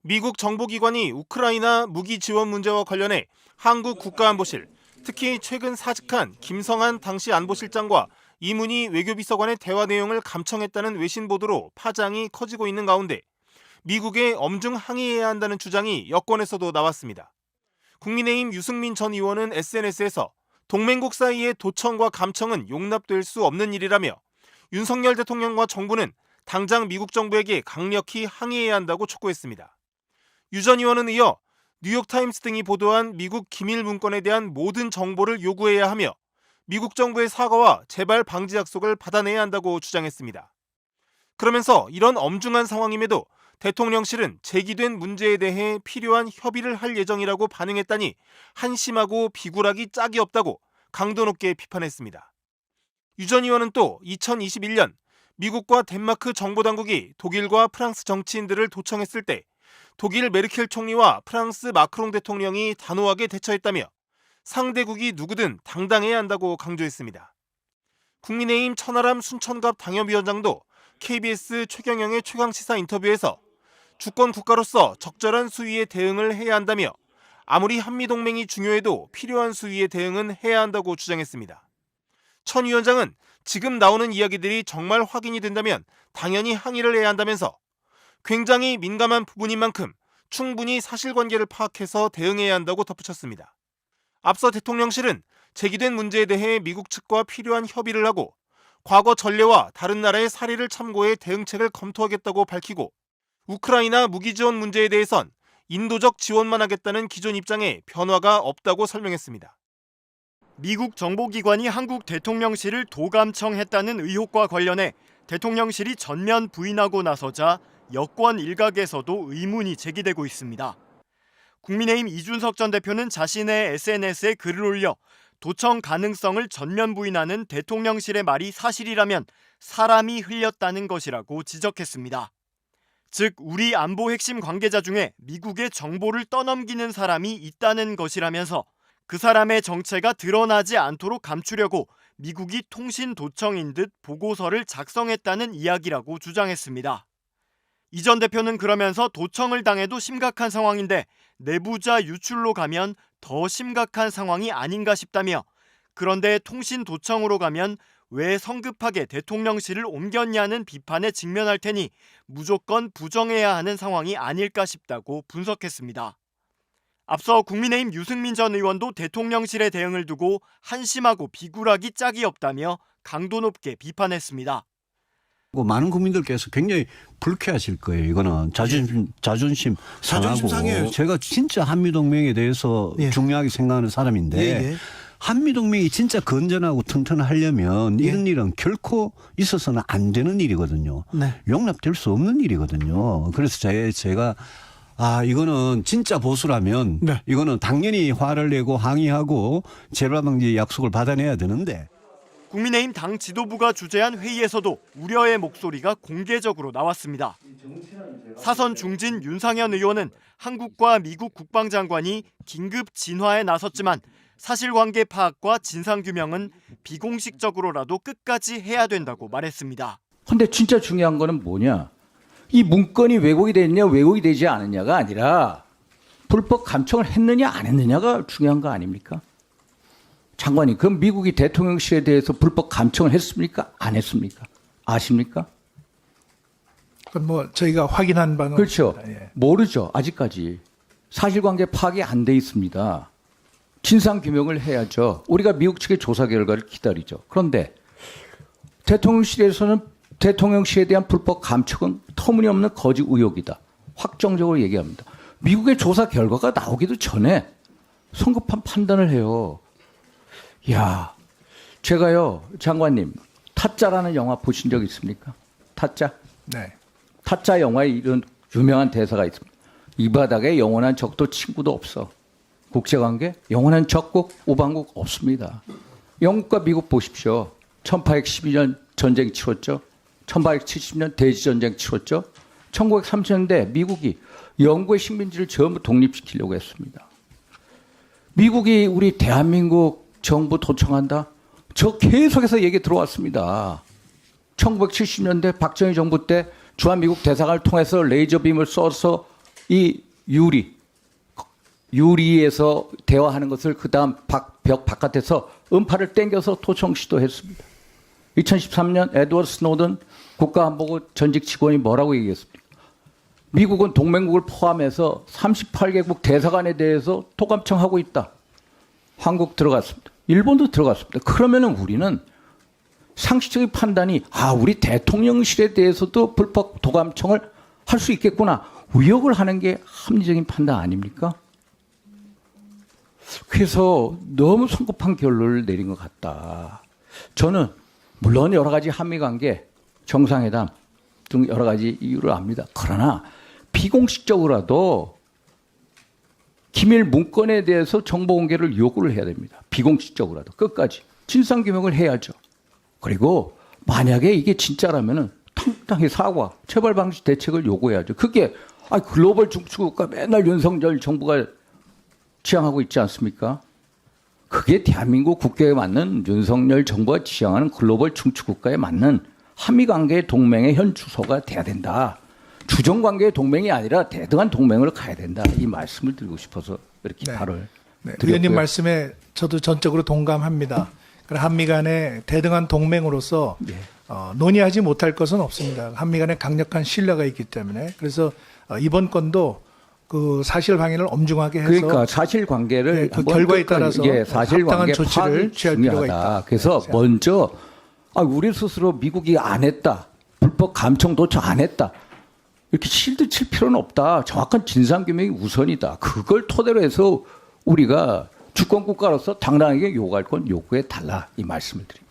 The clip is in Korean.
미국 정보기관이 우크라이나 무기 지원 문제와 관련해 한국 국가안보실, 특히 최근 사직한 김성한 당시 안보실장과 이문희 외교비서관의 대화 내용을 감청했다는 외신 보도로 파장이 커지고 있는 가운데 미국에 엄중 항의해야 한다는 주장이 여권에서도 나왔습니다. 국민의힘 유승민 전 의원은 SNS에서 동맹국 사이의 도청과 감청은 용납될 수 없는 일이라며 윤석열 대통령과 정부는 당장 미국 정부에게 강력히 항의해야 한다고 촉구했습니다. 유 전 의원은 이어 뉴욕타임스 등이 보도한 미국 기밀 문건에 대한 모든 정보를 요구해야 하며 미국 정부의 사과와 재발 방지 약속을 받아내야 한다고 주장했습니다. 그러면서 이런 엄중한 상황임에도 대통령실은 제기된 문제에 대해 필요한 협의를 할 예정이라고 반응했다니 한심하고 비굴하기 짝이 없다고 강도 높게 비판했습니다. 유 전 의원은 또 2021년 미국과 덴마크 정보당국이 독일과 프랑스 정치인들을 도청했을 때 독일 메르켈 총리와 프랑스 마크롱 대통령이 단호하게 대처했다며 상대국이 누구든 당당해야 한다고 강조했습니다. 국민의힘 천하람 순천갑 당협위원장도 KBS 최경영의 최강시사 인터뷰에서 주권 국가로서 적절한 수위의 대응을 해야 한다며 아무리 한미동맹이 중요해도 필요한 수위의 대응은 해야 한다고 주장했습니다. 천 위원장은 지금 나오는 이야기들이 정말 확인이 된다면 당연히 항의를 해야 한다면서 굉장히 민감한 부분인 만큼 충분히 사실관계를 파악해서 대응해야 한다고 덧붙였습니다. 앞서 대통령실은 제기된 문제에 대해 미국 측과 필요한 협의를 하고 과거 전례와 다른 나라의 사례를 참고해 대응책을 검토하겠다고 밝히고 우크라이나 무기 지원 문제에 대해선 인도적 지원만 하겠다는 기존 입장에 변화가 없다고 설명했습니다. 미국 정보기관이 한국 대통령실을 도감청했다는 의혹과 관련해 대통령실이 전면 부인하고 나서자 여권 일각에서도 의문이 제기되고 있습니다. 국민의힘 이준석 전 대표는 자신의 SNS에 글을 올려 도청 가능성을 전면 부인하는 대통령실의 말이 사실이라면 사람이 흘렸다는 것이라고 지적했습니다. 즉 우리 안보 핵심 관계자 중에 미국의 정보를 떠넘기는 사람이 있다는 것이라면서 그 사람의 정체가 드러나지 않도록 감추려고 미국이 통신 도청인 듯 보고서를 작성했다는 이야기라고 주장했습니다. 이 전 대표는 그러면서 도청을 당해도 심각한 상황인데 내부자 유출로 가면 더 심각한 상황이 아닌가 싶다며 그런데 통신 도청으로 가면 왜 성급하게 대통령실을 옮겼냐는 비판에 직면할 테니 무조건 부정해야 하는 상황이 아닐까 싶다고 분석했습니다. 앞서 국민의힘 유승민 전 의원도 대통령실의 대응을 두고 한심하고 비굴하기 짝이 없다며 강도 높게 비판했습니다. 많은 국민들께서 굉장히 불쾌하실 거예요. 이거는 자존심 상하고. 상해요. 제가 진짜 한미동맹에 대해서 예. 중요하게 생각하는 사람인데 예. 한미동맹이 진짜 건전하고 튼튼하려면 예. 이런 일은 결코 있어서는 안 되는 일이거든요. 네. 용납될 수 없는 일이거든요. 그래서 제가 이거는 진짜 보수라면 네. 이거는 당연히 화를 내고 항의하고 재발방지 약속을 받아내야 되는데 국민의힘 당 지도부가 주재한 회의에서도 우려의 목소리가 공개적으로 나왔습니다. 사선 중진 윤상현 의원은 한국과 미국 국방장관이 긴급 진화에 나섰지만 사실관계 파악과 진상규명은 비공식적으로라도 끝까지 해야 된다고 말했습니다. 근데 진짜 중요한 거는 뭐냐? 이 문건이 왜곡이 됐냐 왜곡이 되지 않느냐가 아니라 불법 감청을 했느냐 안 했느냐가 중요한 거 아닙니까? 장관님, 그럼 미국이 대통령실에 대해서 불법 감청을 했습니까? 안 했습니까? 아십니까? 그건 뭐 저희가 확인한 바는 그렇죠. 없습니다. 예. 모르죠. 아직까지. 사실관계 파악이 안 돼 있습니다. 진상규명을 해야죠. 우리가 미국 측의 조사 결과를 기다리죠. 그런데 대통령실에서는 대통령실에 대한 불법 감청은 터무니없는 거짓 의혹이다. 확정적으로 얘기합니다. 미국의 조사 결과가 나오기도 전에 성급한 판단을 해요. 야, 제가요, 장관님, 타짜라는 영화 보신 적 있습니까? 타짜? 네. 타짜 영화에 이런 유명한 대사가 있습니다. 이 바닥에 영원한 적도 친구도 없어. 국제관계? 영원한 적국, 오방국 없습니다. 영국과 미국 보십시오. 1812년 전쟁 치렀죠. 1870년 대지전쟁 치렀죠. 1930년대 미국이 영국의 식민지를 전부 독립시키려고 했습니다. 미국이 우리 대한민국 정부 도청한다? 저 계속해서 얘기 들어왔습니다. 1970년대 박정희 정부 때 주한미국 대사관을 통해서 레이저빔을 쏘서 이 유리에서 대화하는 것을 그다음 벽 바깥에서 음파를 땡겨서 토청 시도했습니다. 2013년 에드워드 스노든 국가안보국 전직 직원이 뭐라고 얘기했습니까? 미국은 동맹국을 포함해서 38개국 대사관에 대해서 토감청하고 있다. 한국 들어갔습니다. 일본도 들어갔습니다. 그러면은 우리는 상식적인 판단이 우리 대통령실에 대해서도 불법 도감청을 할 수 있겠구나. 의혹을 하는 게 합리적인 판단 아닙니까? 그래서 너무 성급한 결론을 내린 것 같다. 저는 물론 여러 가지 한미관계, 정상회담 등 여러 가지 이유를 압니다. 그러나 비공식적으로라도 기밀 문건에 대해서 정보 공개를 요구를 해야 됩니다. 비공식적으로라도 끝까지 진상규명을 해야죠. 그리고 만약에 이게 진짜라면은 당당히 사과, 처벌 방지 대책을 요구해야죠. 그게 글로벌 중추국가 맨날 윤석열 정부가 지향하고 있지 않습니까? 그게 대한민국 국격에 맞는 윤석열 정부가 지향하는 글로벌 중추국가에 맞는 한미관계의 동맹의 현 주소가 돼야 된다. 주정관계의 동맹이 아니라 대등한 동맹으로 가야 된다. 이 말씀을 드리고 싶어서 이렇게 발언을 드렸고요. 의원님 말씀에 저도 전적으로 동감합니다. 한미 간의 대등한 동맹으로서 논의하지 못할 것은 없습니다. 한미 간에 강력한 신뢰가 있기 때문에. 그래서 이번 건도 그 사실관계를 엄중하게 해서 그러니까 사실관계를 그 결과에 따라서 사실관계 합당한 조치를 취할 필요가 있다. 그래서 먼저 우리 스스로 미국이 안 했다. 불법 감청 도청 안 했다. 이렇게 실드 칠 필요는 없다. 정확한 진상규명이 우선이다. 그걸 토대로 해서 우리가 주권국가로서 당당하게 요구할 건 요구해 달라. 이 말씀을 드립니다.